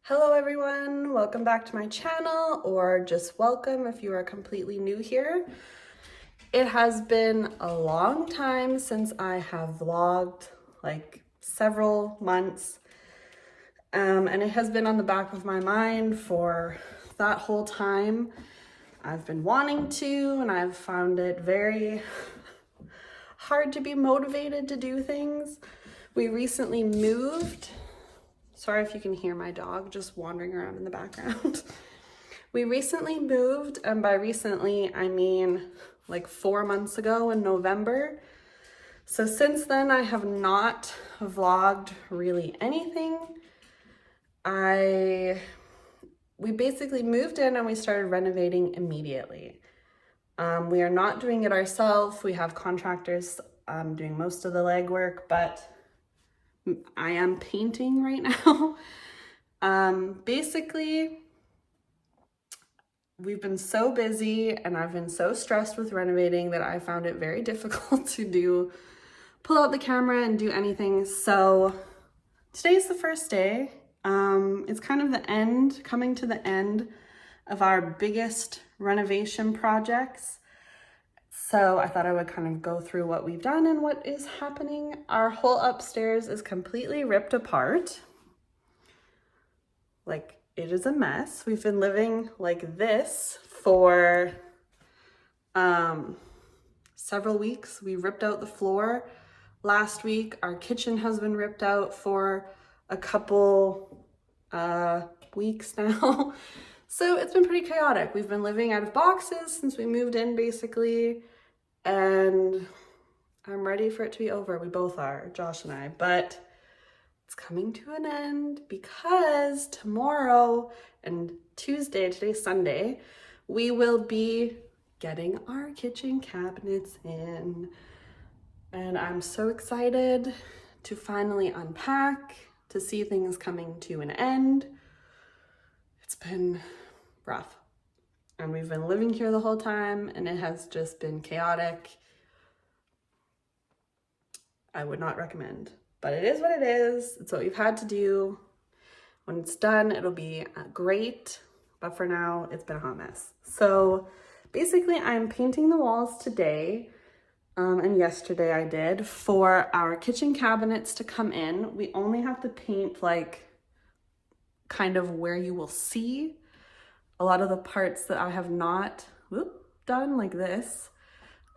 Hello everyone, welcome back to my channel, or just welcome if you are completely new here. It has been a long time since I have vlogged, like several months, and it has been on the back of my mind for that whole time. I've been wanting to, and I've found it very hard to be motivated to do things. We recently moved. Sorry if you can hear my dog just wandering around in the background. We recently moved, and by recently, I mean like 4 months ago in November. So since then, I have not vlogged really anything. We basically moved in and we started renovating immediately. We are not doing it ourselves. We have contractors doing most of the legwork, but I am painting right now. Basically, we've been so busy and I've been so stressed with renovating that I found it very difficult to pull out the camera and do anything. So today's the first day. It's kind of coming to the end of our biggest renovation projects. So I thought I would kind of go through what we've done and what is happening. Our whole upstairs is completely ripped apart. Like, it is a mess. We've been living like this for several weeks. We ripped out the floor last week. Our kitchen has been ripped out for a couple weeks now. So it's been pretty chaotic. We've been living out of boxes since we moved in, basically. And I'm ready for it to be over. We both are, Josh and I, but it's coming to an end because tomorrow and Tuesday, today's Sunday, we will be getting our kitchen cabinets in. And I'm so excited to finally unpack, to see things coming to an end. It's been rough. And we've been living here the whole time and it has just been chaotic. I would not recommend, but it is what it is. It's what we've had to do. When it's done, it'll be great. But for now, it's been a hot mess. So basically I'm painting the walls today. And yesterday I did for our kitchen cabinets to come in. We only have to paint like kind of where you will see a lot of the parts that I have not done, like this.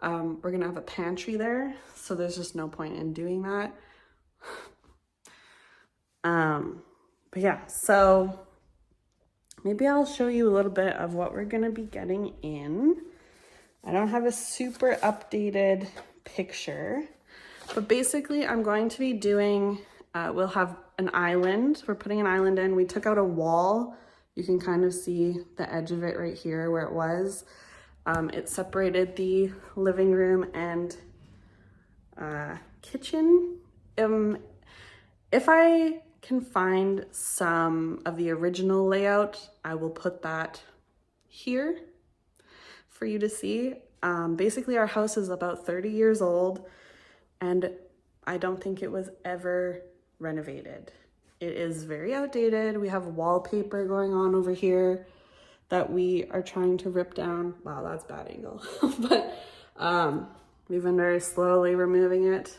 We're gonna have a pantry there, so there's just no point in doing that. But yeah, so maybe I'll show you a little bit of what we're gonna be getting in. I don't have a super updated picture, but basically I'm going to be doing, we'll have an island. We're putting an island in. We took out a wall. You can kind of see the edge of it right here where it was. It separated the living room and kitchen. If I can find some of the original layout, I will put that here for you to see. Basically, our house is about 30 years old and I don't think it was ever renovated. It is very outdated. We have wallpaper going on over here that we are trying to rip down. Wow, that's a bad angle. But we've been very slowly removing it.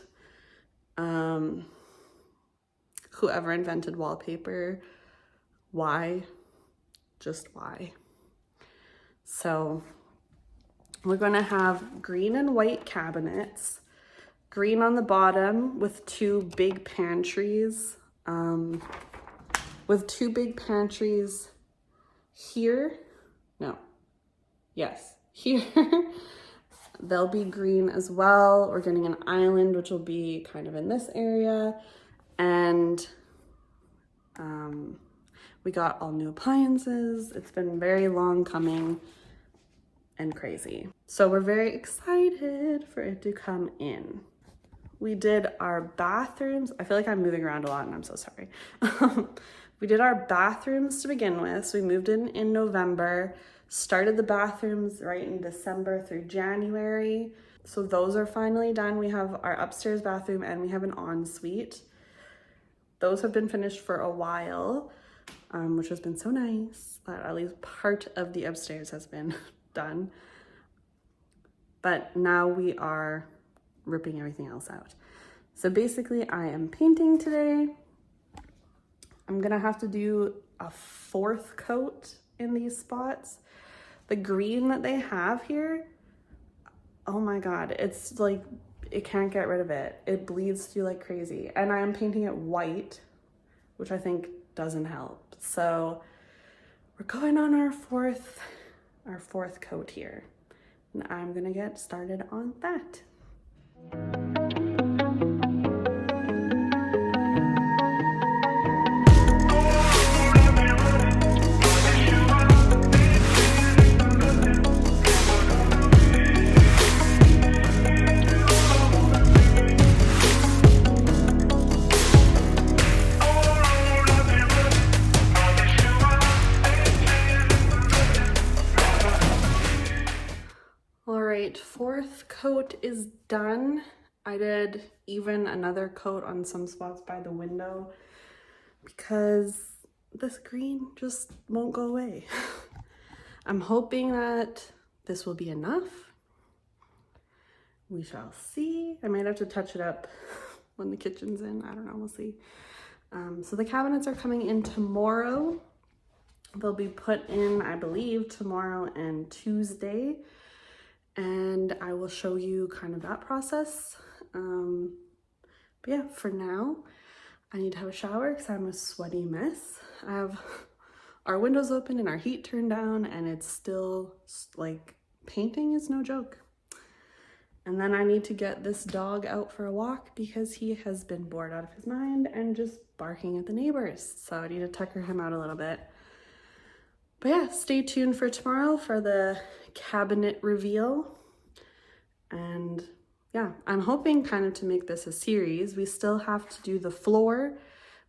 Whoever invented wallpaper, why? Just why? So we're gonna have green and white cabinets, green on the bottom with two big pantries, here. No, yes, here. They'll be green as well. We're getting an island, which will be kind of in this area. And we got all new appliances. It's been very long coming and crazy. So we're very excited for it to come in. We did our bathrooms. I feel like I'm moving around a lot and I'm so sorry. We did our bathrooms to begin with. So we moved in November, started the bathrooms right in December through January. So those are finally done. We have our upstairs bathroom and we have an ensuite. Those have been finished for a while. which has been so nice that at least part of the upstairs has been done. But now we are ripping everything else out. So basically I am painting today. I'm gonna have to do a 4th coat in these spots. The green that they have here, oh my God, it's like, it can't get rid of it. It bleeds through like crazy. And I am painting it white, which I think doesn't help. So we're going on our fourth coat here. And I'm gonna get started on that. All right, 4th coat is done. I did even another coat on some spots by the window because this green just won't go away. I'm hoping that this will be enough. We shall see. I might have to touch it up when the kitchen's in. I don't know, we'll see. So the cabinets are coming in tomorrow. They'll be put in, I believe, tomorrow and Tuesday. And I will show you kind of that process. But yeah, for now, I need to have a shower because I'm a sweaty mess. I have our windows open and our heat turned down, and it's still like, painting is no joke. And then I need to get this dog out for a walk because he has been bored out of his mind and just barking at the neighbors. So I need to tucker him out a little bit. But yeah, stay tuned for tomorrow for the cabinet reveal. And yeah, I'm hoping kind of to make this a series. We still have to do the floor,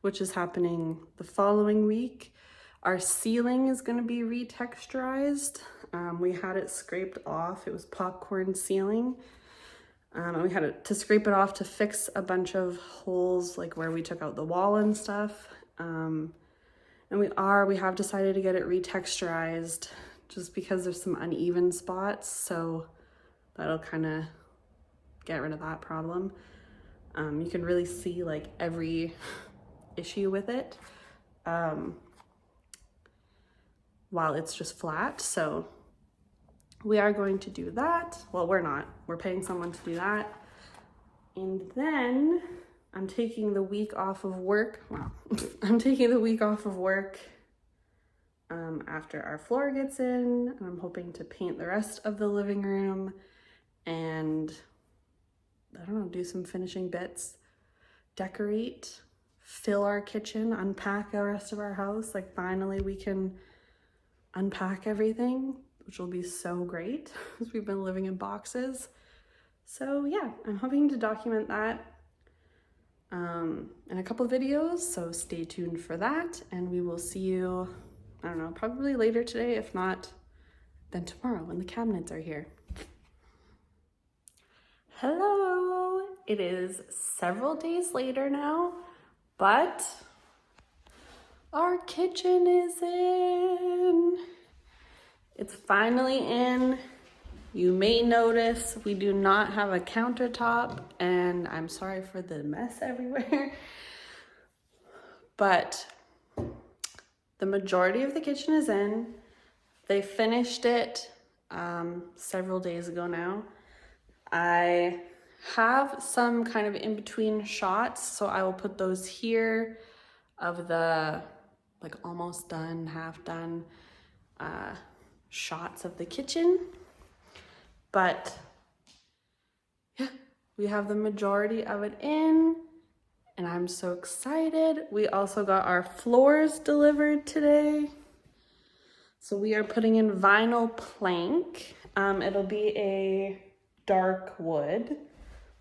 which is happening the following week. Our ceiling is going to be retexturized. We had it scraped off. It was popcorn ceiling. And we had to scrape it off to fix a bunch of holes, like where we took out the wall and stuff. And we have decided to get it retexturized just because there's some uneven spots. So that'll kind of get rid of that problem. You can really see like every issue with it while it's just flat. So we are going to do that. Well, we're not. We're paying someone to do that. And then I'm taking the week off of work. Well, I'm taking the week off of work after our floor gets in. And I'm hoping to paint the rest of the living room and, I don't know, do some finishing bits, decorate, fill our kitchen, unpack the rest of our house. Like, finally we can unpack everything, which will be so great because we've been living in boxes. So yeah, I'm hoping to document that in a couple of videos, so stay tuned for that, and we will see you, I don't know, probably later today, if not then tomorrow when the cabinets are here. Hello, it is several days later now, but our kitchen is in. It's finally in. You may notice we do not have a countertop, and I'm sorry for the mess everywhere. But the majority of the kitchen is in. They finished it several days ago now. I have some kind of in-between shots, so I will put those here of the like almost done, half done shots of the kitchen. But yeah, we have the majority of it in, and I'm so excited. We also got our floors delivered today. So we are putting in vinyl plank. It'll be a dark wood.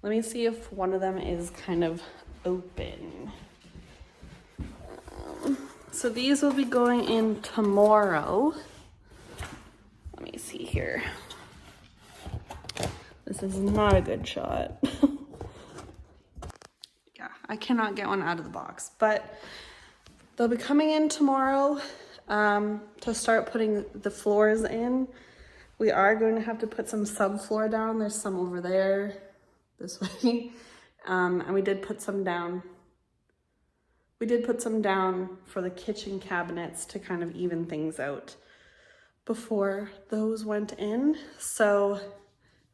Let me see if one of them is kind of open. So these will be going in tomorrow. Let me see here. This is not a good shot. Yeah, I cannot get one out of the box, but They'll be coming in tomorrow to start putting the floors in. We are going to have to put some subfloor down. There's some over there, this way. And we did put some down. We did put some down for the kitchen cabinets to kind of even things out before those went in. So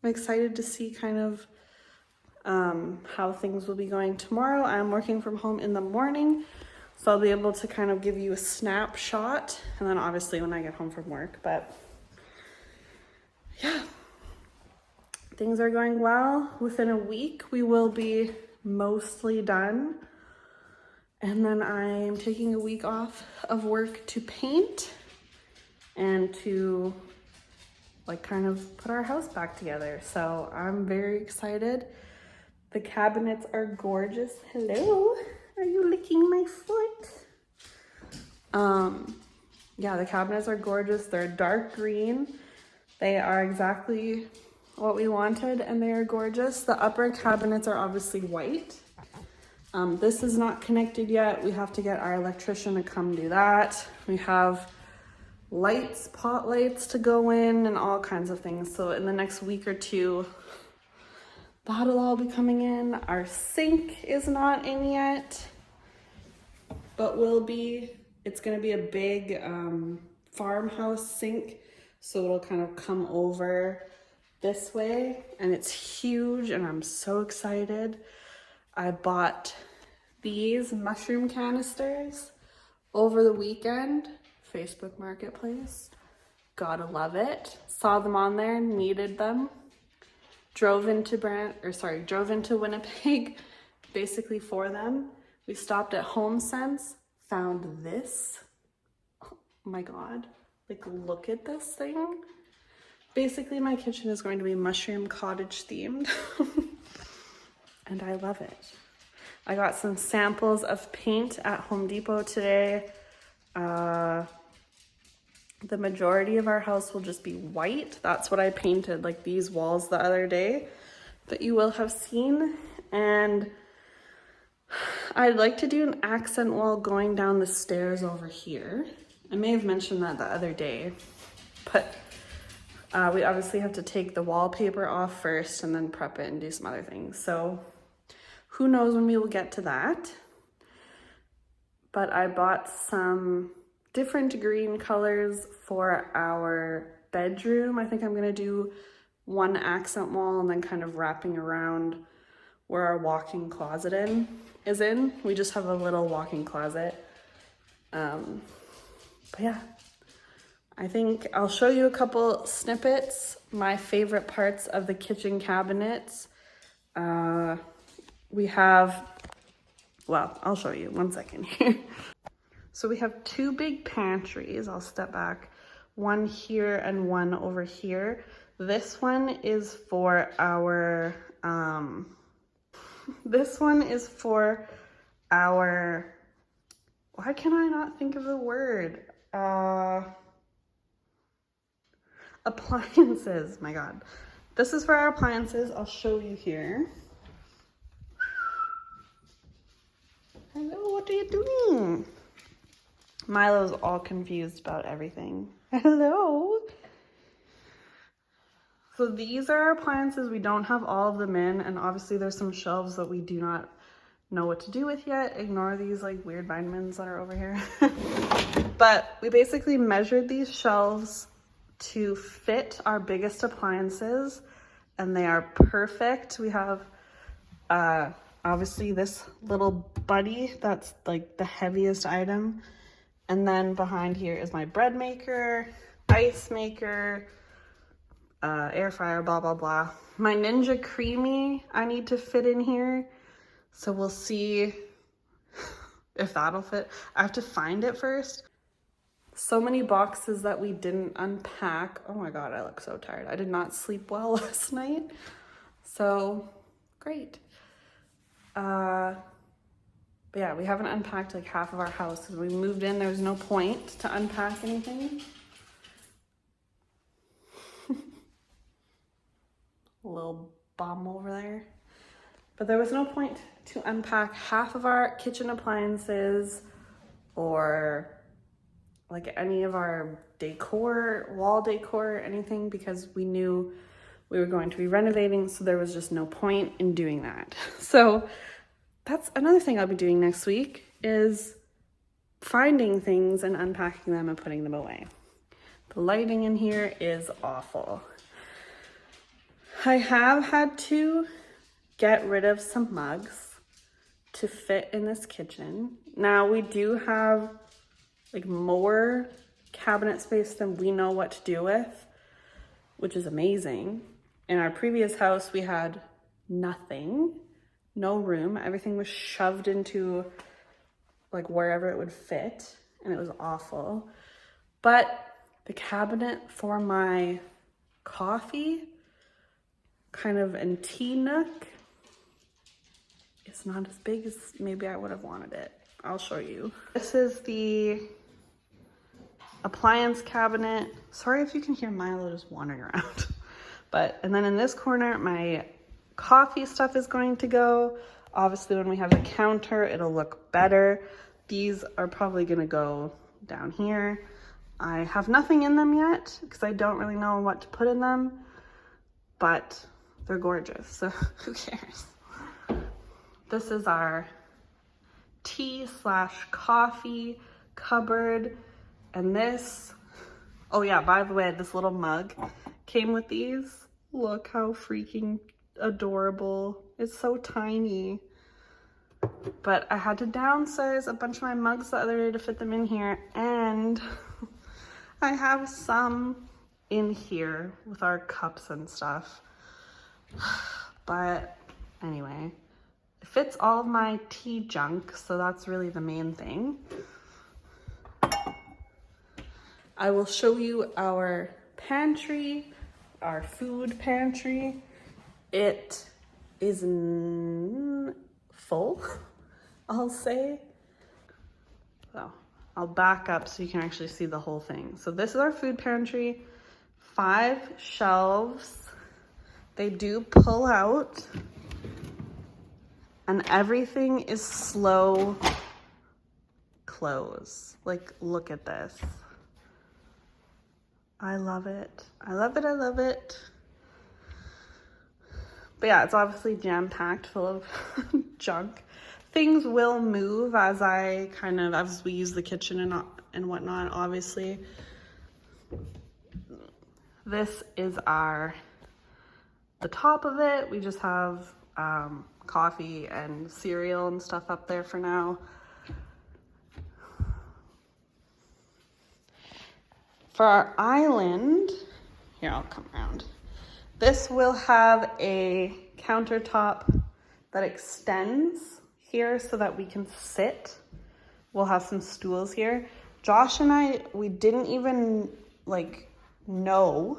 I'm excited to see kind of how things will be going tomorrow. I'm working from home in the morning, so I'll be able to kind of give you a snapshot, and then obviously when I get home from work. But yeah, things are going well. Within a week, we will be mostly done. And then I'm taking a week off of work to paint and to like kind of put our house back together. So I'm very excited. The cabinets are gorgeous. Hello, are you licking my foot? Yeah, the cabinets are gorgeous. They're dark green. They are exactly what we wanted, and they are gorgeous. The upper cabinets are obviously white. This is not connected yet. We have to get our electrician to come do that. We have lights, pot lights to go in and all kinds of things. So in the next week or two, that'll all be coming in. Our sink is not in yet, but will be. It's gonna be a big farmhouse sink. So it'll kind of come over this way, and it's huge, and I'm so excited. I bought these mushroom canisters over the weekend, Facebook Marketplace. Gotta love it. Saw them on there, needed them. Drove into Winnipeg basically for them. We stopped at HomeSense, found this. Oh my God, like look at this thing. Basically my kitchen is going to be mushroom cottage themed. And I love it. I got some samples of paint at Home Depot today. The majority of our house will just be white. That's what I painted, like these walls the other day that you will have seen. And I'd like to do an accent wall going down the stairs over here. I may have mentioned that the other day, but we obviously have to take the wallpaper off first and then prep it and do some other things. So who knows when we will get to that. But I bought some different green colors for our bedroom. I think I'm gonna do one accent wall and then kind of wrapping around where our walk-in closet is in. We just have a little walk-in closet. But yeah, I think I'll show you a couple snippets. My favorite parts of the kitchen cabinets. We have, well, I'll show you one second here. So we have two big pantries. I'll step back. One here and one over here. This one is for our, why can I not think of the word? Appliances, my God. This is for our appliances. I'll show you here. Hello, what are you doing? Milo's all confused about everything. Hello. So these are our appliances. We don't have all of them in, and obviously there's some shelves that we do not know what to do with yet. Ignore these like weird vitamins that are over here. But we basically measured these shelves to fit our biggest appliances, and they are perfect. We have obviously this little buddy that's like the heaviest item, and then behind here is my bread maker, ice maker, air fryer, blah blah blah. My Ninja Creamy I need to fit in here, so we'll see if that'll fit. I have to find it first. So many boxes that we didn't unpack. Oh my God, I look so tired. I did not sleep well last night. So great. But yeah, we haven't unpacked like half of our house because we moved in. There was no point to unpack anything. A little bum over there. But there was no point to unpack half of our kitchen appliances or like any of our decor, wall decor, anything, because we knew we were going to be renovating, so there was just no point in doing that. So that's another thing I'll be doing next week, is finding things and unpacking them and putting them away. The lighting in here is awful. I have had to get rid of some mugs to fit in this kitchen. Now we do have like more cabinet space than we know what to do with, which is amazing. In our previous house, we had nothing, no room. Everything was shoved into like wherever it would fit, and it was awful. But the cabinet for my coffee kind of and tea nook is not as big as maybe I would have wanted it. I'll show you. This is the appliance cabinet. Sorry if you can hear Milo just wandering around. And then in this corner, my coffee stuff is going to go. Obviously, when we have the counter, it'll look better. These are probably gonna go down here. I have nothing in them yet because I don't really know what to put in them, but they're gorgeous, so who cares? This is our tea/coffee cupboard. And this, oh yeah, by the way, this little mug came with these. Look how freaking adorable. It's so tiny. But I had to downsize a bunch of my mugs the other day to fit them in here. And I have some in here with our cups and stuff. But anyway, it fits all of my tea junk, so that's really the main thing. I will show you our pantry, our food pantry. It is full, I'll say. So I'll back up so you can actually see the whole thing. So this is our food pantry, 5 shelves. They do pull out, and everything is slow close. Like, look at this. I love it. I love it. I love it. But yeah, it's obviously jam-packed full of junk. Things will move as we use the kitchen and whatnot, obviously. This is the top of it. We just have coffee and cereal and stuff up there for now. For our island, here, I'll come around. This will have a countertop that extends here so that we can sit. We'll have some stools here. Josh and I, we didn't even know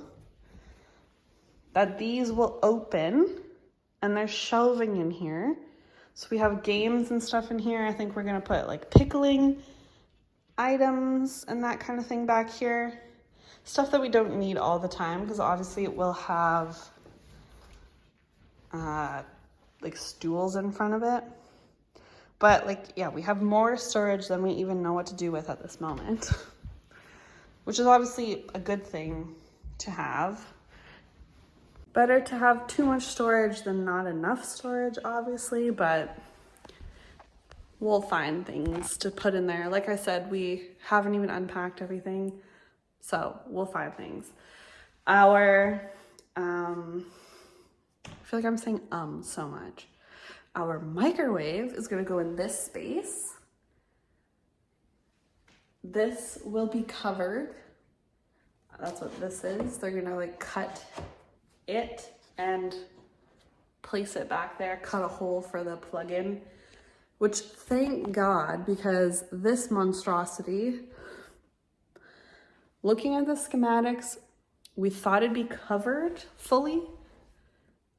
that these will open, and there's shelving in here. So we have games and stuff in here. I think we're gonna put like pickling items and that kind of thing back here. Stuff that we don't need all the time, because obviously it will have like stools in front of it. But yeah, we have more storage than we even know what to do with at this moment, which is obviously a good thing to have. Better to have too much storage than not enough storage, obviously, but we'll find things to put in there. Like I said, we haven't even unpacked everything, so we'll find things. I feel like I'm saying so much. Our microwave is gonna go in this space. This will be covered. That's what this is. They're gonna cut it and place it back there, cut a hole for the plug-in, which thank God, because this monstrosity, looking at the schematics, we thought it'd be covered fully.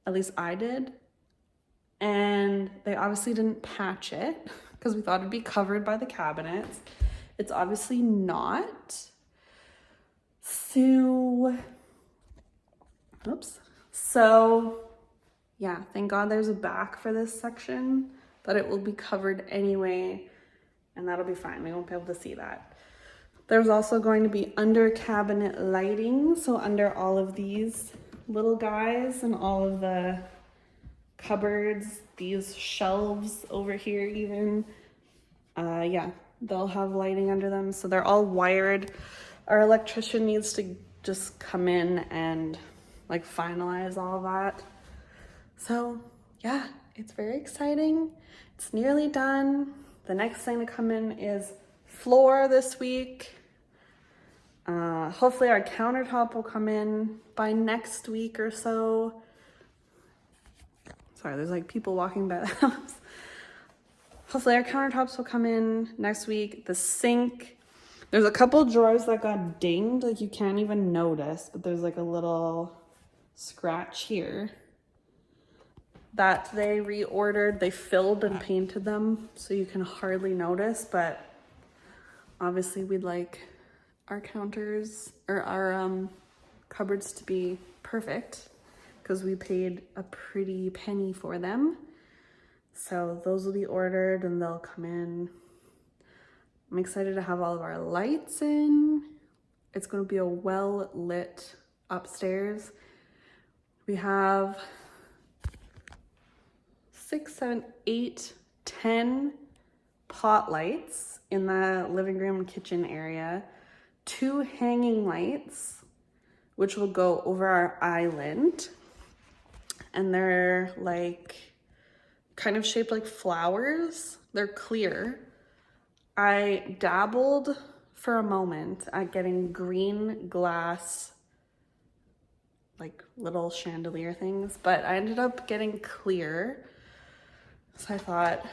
At least I did. And they obviously didn't patch it because we thought it'd be covered by the cabinets. It's obviously not. So, oops. So, yeah, thank God there's a back for this section, but it will be covered anyway. and that'll be fine. We won't be able to see that. There's also going to be under cabinet lighting. So under all of these little guys and all of the cupboards, these shelves over here even, yeah, they'll have lighting under them. So they're all wired. Our electrician needs to just come in and like finalize all that. So yeah, it's very exciting. It's nearly done. The next thing to come in is floor this week. Hopefully our countertop will come in by next week or so. Sorry, there's like people walking by the house. Hopefully our countertops will come in next week. The sink, there's a couple drawers that got dinged, like you can't even notice, but there's like a little scratch here that they reordered. They filled and painted them so you can hardly notice, but obviously we'd like our counters or our cupboards to be perfect because we paid a pretty penny for them. So those will be ordered and they'll come in. I'm excited to have all of our lights in. It's going to be a well lit upstairs. We have 6, 7, 8, 10 pot lights in the living room and kitchen area. 2 hanging lights, which will go over our island. And they're like kind of shaped like flowers. They're clear. I dabbled for a moment at getting green glass, like little chandelier things, but I ended up getting clear. So I thought,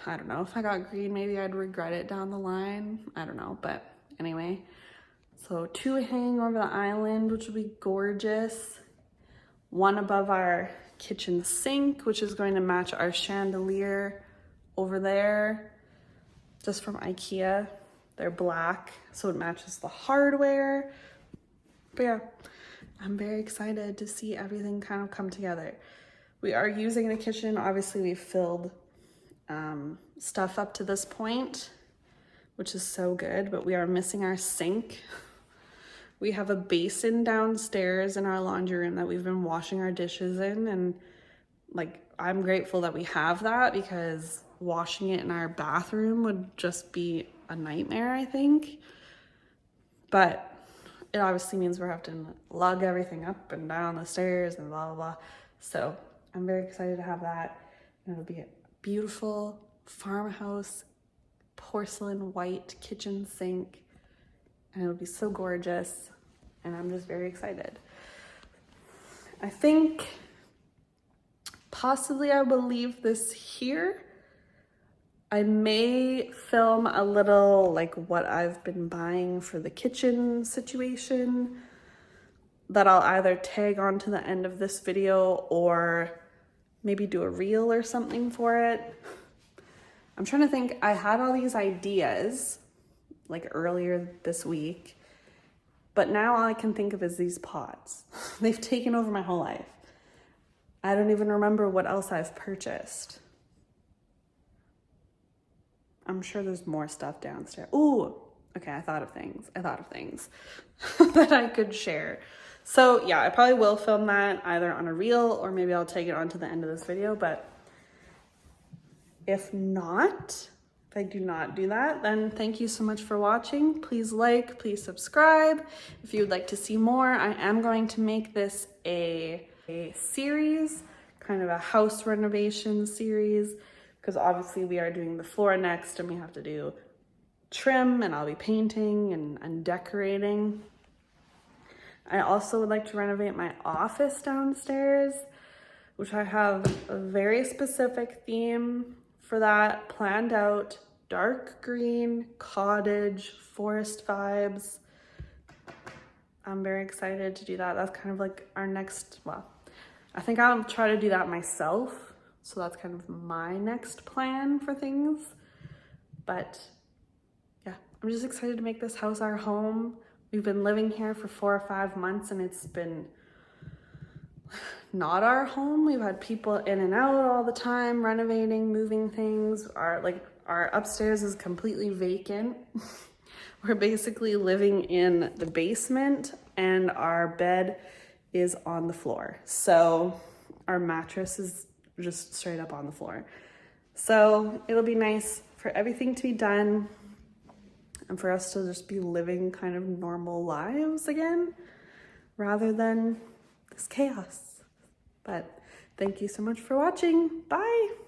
I don't know, if I got green, maybe I'd regret it down the line. I don't know, but anyway. So 2 hanging over the island, which will be gorgeous. 1 above our kitchen sink, which is going to match our chandelier over there, just from IKEA. They're black, so it matches the hardware. But yeah, I'm very excited to see everything kind of come together. We are using the kitchen. Obviously, we've filled stuff up to this point, which is so good, but we are missing our sink. We have a basin downstairs in our laundry room that we've been washing our dishes in, and like I'm grateful that we have that because washing it in our bathroom would just be a nightmare, I think. But it obviously means we're having to lug everything up and down the stairs and blah, blah, blah. So I'm very excited to have that. And it'll be a beautiful farmhouse porcelain white kitchen sink. And it'll be so gorgeous. And I'm just very excited. I think possibly I will leave this here. I may film a little like what I've been buying for the kitchen situation that I'll either tag on to the end of this video or maybe do a reel or something for it. I'm trying to think. I had all these ideas like earlier this week, but now all I can think of is these pots. They've taken over my whole life. I don't even remember what else I've purchased. I'm sure there's more stuff downstairs. Ooh, okay, I thought of things that I could share. So yeah, I probably will film that either on a reel or maybe I'll take it on to the end of this video, but if not, if I do not do that, then thank you so much for watching. Please like, please subscribe. If you would like to see more, I am going to make this a series, kind of a house renovation series, because obviously we are doing the floor next and we have to do trim and I'll be painting and decorating. I also would like to renovate my office downstairs, which I have a very specific theme for that planned out. Dark green, cottage, forest vibes. I'm very excited to do that. That's kind of like our next, well, I think I'll try to do that myself. So that's kind of my next plan for things. But yeah, I'm just excited to make this house our home. We've been living here for 4 or 5 months and it's been not our home. We've had people in and out all the time, renovating, moving things. Our upstairs is completely vacant. We're basically living in the basement and our bed is on the floor. So our mattress is just straight up on the floor. So it'll be nice for everything to be done and for us to just be living kind of normal lives again rather than this chaos. But thank you so much for watching. Bye.